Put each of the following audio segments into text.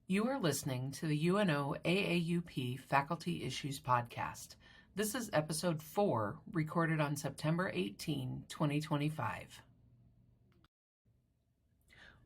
You are listening to the UNO-AAUP Faculty Issues Podcast. This is episode 4, recorded on September 18, 2025.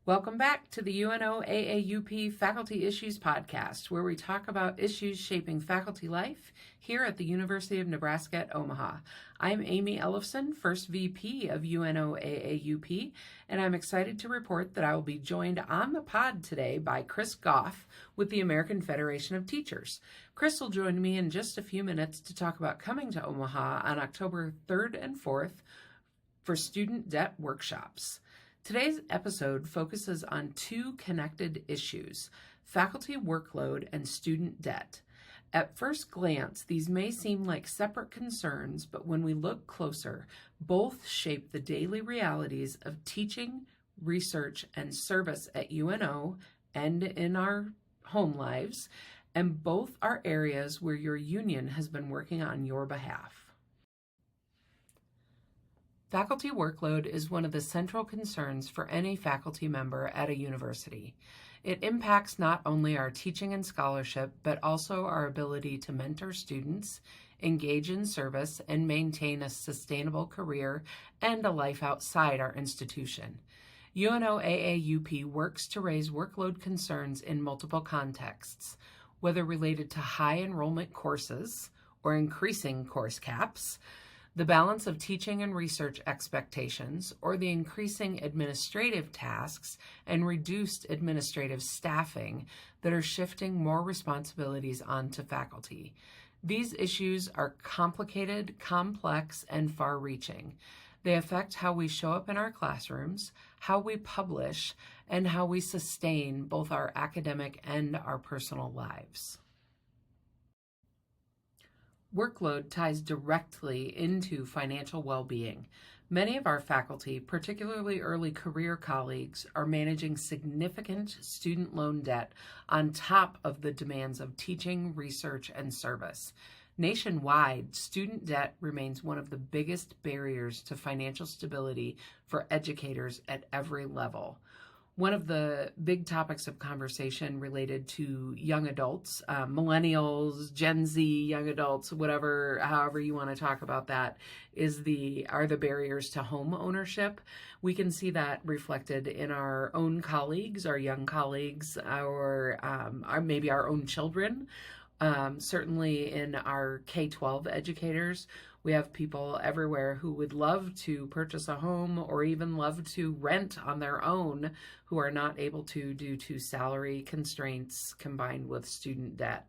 Welcome back to the UNO-AAUP Faculty Issues Podcast, where we talk about issues shaping faculty life here at the University of Nebraska at Omaha. I'm Amy Ellefson, First VP of UNO-AAUP, and I'm excited to report that I will be joined on the pod today by Chris Goff with the American Federation of Teachers. Chris will join me in just a few minutes to talk about coming to Omaha on October 3rd and 4th for student debt workshops. Today's episode focuses on two connected issues, faculty workload and student debt. At first glance, these may seem like separate concerns, but when we look closer, both shape the daily realities of teaching, research, and service at UNO and in our home lives, and both are areas where your union has been working on your behalf. Faculty workload is one of the central concerns for any faculty member at a university. It impacts not only our teaching and scholarship, but also our ability to mentor students, engage in service, and maintain a sustainable career and a life outside our institution. UNO-AAUP works to raise workload concerns in multiple contexts, whether related to high enrollment courses or increasing course caps, the balance of teaching and research expectations, or the increasing administrative tasks and reduced administrative staffing that are shifting more responsibilities onto faculty. These issues are complicated, complex, and far-reaching. They affect how we show up in our classrooms, how we publish, and how we sustain both our academic and our personal lives. Workload ties directly into financial well-being. Many of our faculty, particularly early career colleagues, are managing significant student loan debt on top of the demands of teaching, research, and service. Nationwide, student debt remains one of the biggest barriers to financial stability for educators at every level. One of the big topics of conversation related to young adults, millennials, Gen Z, young adults, however you want to talk about that, are the barriers to home ownership. We can see that reflected in our own colleagues, our young colleagues, maybe our own children. Certainly in our K-12 educators, we have people everywhere who would love to purchase a home or even love to rent on their own who are not able to due to salary constraints combined with student debt.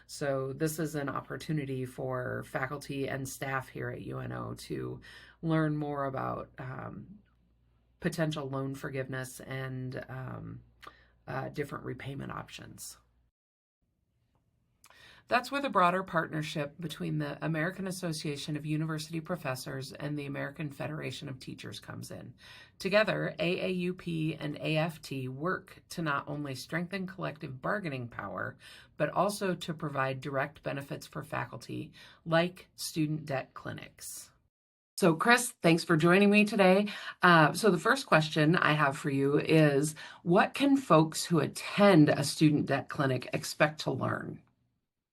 So this is an opportunity for faculty and staff here at UNO to learn more about potential loan forgiveness and different repayment options. That's where the broader partnership between the American Association of University Professors and the American Federation of Teachers comes in. Together, AAUP and AFT work to not only strengthen collective bargaining power, but also to provide direct benefits for faculty, like student debt clinics. So Chris, thanks for joining me today. So the first question I have for you is, what can folks who attend a student debt clinic expect to learn?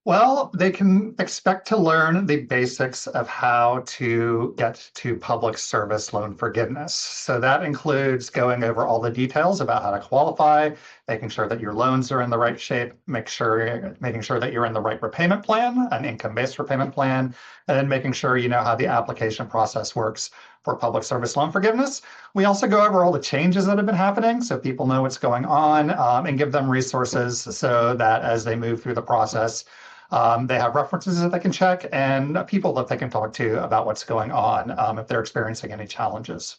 Well, they can expect to learn the basics of how to get to public service loan forgiveness. So that includes going over all the details about how to qualify, making sure that your loans are in the right shape, making sure that you're in the right repayment plan, an income-based repayment plan, and then making sure you know how the application process works for public service loan forgiveness. We also go over all the changes that have been happening so people know what's going on and give them resources so that as they move through the process, they have references that they can check and people that they can talk to about what's going on if they're experiencing any challenges.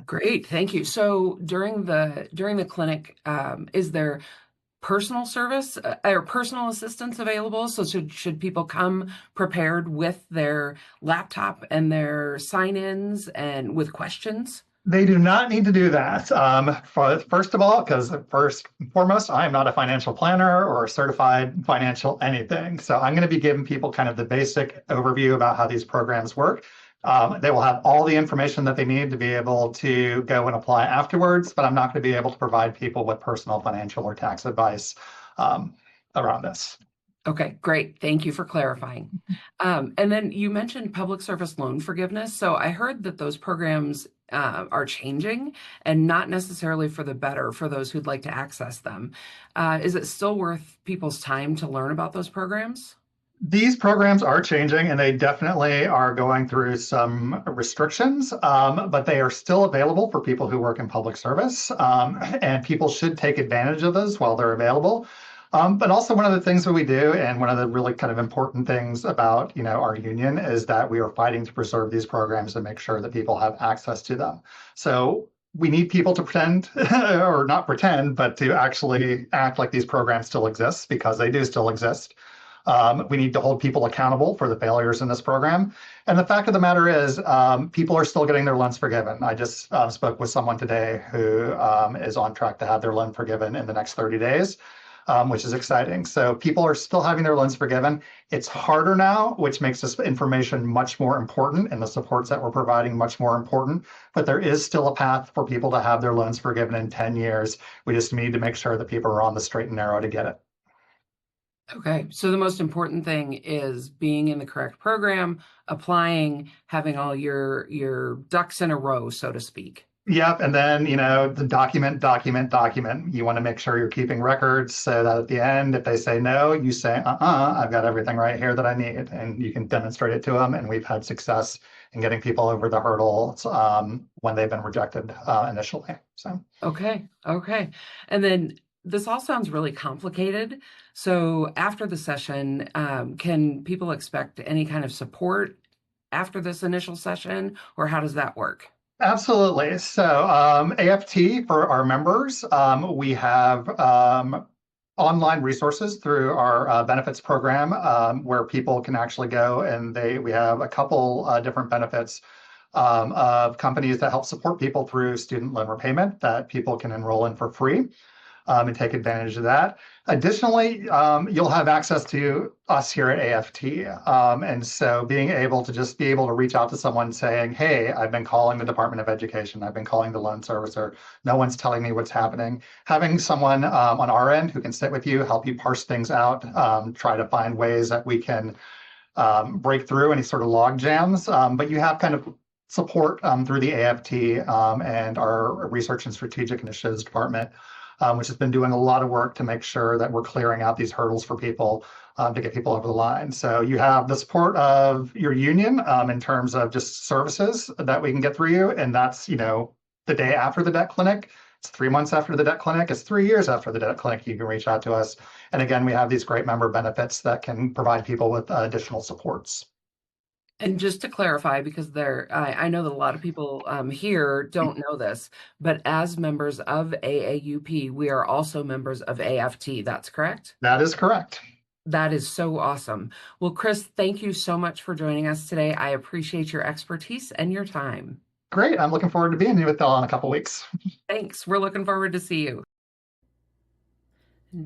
Great, thank you. So during the clinic, is there personal service or personal assistance available? So should people come prepared with their laptop and their sign-ins and with questions? They do not need to do that. First of all, because first and foremost, I am not a financial planner or a certified financial anything. So I'm going to be giving people kind of the basic overview about how these programs work. They will have all the information that they need to be able to go and apply afterwards, but I'm not going to be able to provide people with personal financial or tax advice around this. Okay, great. Thank you for clarifying. And then you mentioned public service loan forgiveness. So I heard that those programs are changing and not necessarily for the better for those who'd like to access them. Is it still worth people's time to learn about those programs? These programs are changing and they definitely are going through some restrictions, but they are still available for people who work in public service, and people should take advantage of those while they're available. But also one of the things that we do, and one of the really kind of important things about, our union is that we are fighting to preserve these programs and make sure that people have access to them. So we need people to pretend, or not pretend, but to actually act like these programs still exist because they do still exist. We need to hold people accountable for the failures in this program. And the fact of the matter is, people are still getting their loans forgiven. I just spoke with someone today who is on track to have their loan forgiven in the next 30 days, which is exciting. So people are still having their loans forgiven. It's harder now, which makes this information much more important and the supports that we're providing much more important. But there is still a path for people to have their loans forgiven in 10 years. We just need to make sure that people are on the straight and narrow to get it. Okay, so the most important thing is being in the correct program, applying, having all your ducks in a row, so to speak. Yep. And then, the document. You want to make sure you're keeping records so that at the end, if they say no, you say, I've got everything right here that I need. And you can demonstrate it to them. And we've had success in getting people over the hurdles when they've been rejected initially. So, Okay. And then this all sounds really complicated. So after the session, can people expect any kind of support after this initial session, or how does that work? absolutely. So, AFT for our members, we have online resources through our benefits program where people can actually go and we have a couple different benefits of companies that help support people through student loan repayment that people can enroll in for free and take advantage of that. Additionally, you'll have access to us here at AFT. And so being able to reach out to someone saying, hey, I've been calling the Department of Education, I've been calling the loan servicer, no one's telling me what's happening. Having someone on our end who can sit with you, help you parse things out, try to find ways that we can break through any sort of log jams. But you have kind of support through the AFT and our Research and Strategic Initiatives Department, which has been doing a lot of work to make sure that we're clearing out these hurdles for people to get people over the line. So you have the support of your union in terms of just services that we can get through you. And that's, the day after the debt clinic. It's 3 months after the debt clinic. It's 3 years after the debt clinic. You can reach out to us. And again, we have these great member benefits that can provide people with additional supports. And just to clarify, because I know that a lot of people here don't know this, but as members of AAUP, we are also members of AFT. That's correct? That is correct. That is so awesome. Well, Chris, thank you so much for joining us today. I appreciate your expertise and your time. Great. I'm looking forward to being with y'all in a couple weeks. Thanks. We're looking forward to see you.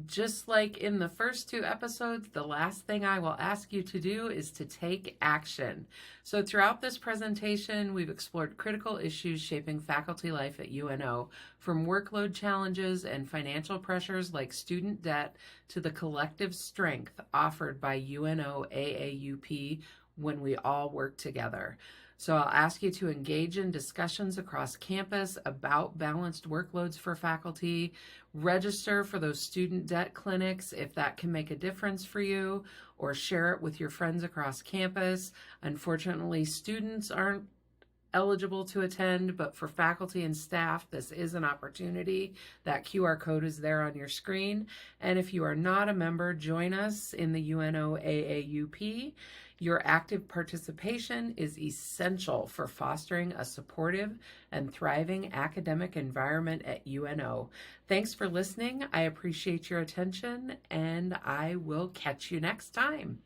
Just like in the first 2 episodes, the last thing I will ask you to do is to take action. So throughout this presentation, we've explored critical issues shaping faculty life at UNO, from workload challenges and financial pressures like student debt to the collective strength offered by UNO-AAUP when we all work together. So I'll ask you to engage in discussions across campus about balanced workloads for faculty, register for those student debt clinics if that can make a difference for you, or share it with your friends across campus. Unfortunately, students aren't eligible to attend, but for faculty and staff, this is an opportunity. That QR code is there on your screen. And if you are not a member, join us in the UNO-AAUP. Your active participation is essential for fostering a supportive and thriving academic environment at UNO. Thanks for listening. I appreciate your attention, and I will catch you next time.